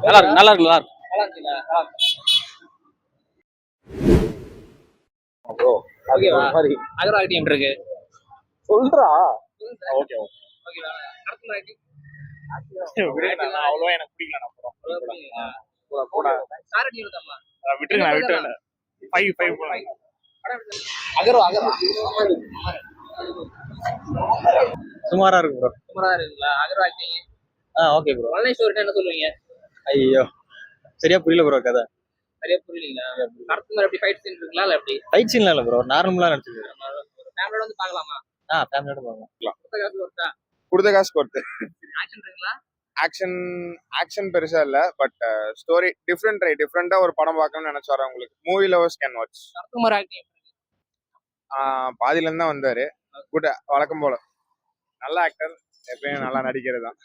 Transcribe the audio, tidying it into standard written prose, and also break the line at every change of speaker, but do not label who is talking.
நல்லா இருக்கு நல்லா இருக்கு நல்லா இருக்கு.
நல்லா இருக்குங்களா?
ப்ரோ
ஓகேவா?
மாதிரி
அகர்வால் டீம் இருக்கு.
சொல்றா. ஓகே
ஓகேவா? அடுத்த வாட்டி
அவ்வளவா எனக்கு பிடிக்கல கூட
சார் டீம் இருக்காமா?
விட்டுருங்க 5
அகர்வா அகர்வா
சுமாரா இருக்கு ப்ரோ.
சுமாரா இருக்குங்களா? Agarwal team
okay bro.
One line story என்ன சொல்லுவீங்க?
ஐயோ சரியா புரியல ப்ரோ கதை.
சரியா புரியலீங்களா? அடுத்த மாதிரி எப்படி ஃபைட் சீன் இருக்குங்களா இல்ல எப்படி?
ஃபைட் சீன்ல இல்ல ப்ரோ, நார்மலா நடிச்சிருக்கேன்.
ஃபேமிலியோட வந்து பார்க்கலாமா?
ஃபேமிலியோட பார்க்கலாம்.
கொடுத்த காசு ஒருத்தா?
கொடுத்த காசு கொடுத்து
ஆக்ஷன் இருக்குங்களா?
ஆக்ஷன் பெருசா இல்ல, பட் ஸ்டோரி டிஃப்ரெண்டா ஒரு படம் பார்க்கணும்னு நினைச்சு வரேன். உங்களுக்கு movie lovers can watch.
Sarathkumar acting
பாதியில இருந்து தான் வந்தாரு. குட், வழக்கம் போல நல்ல ஆக்டர், எப்பயும் நல்லா நடிக்கிறது தான்.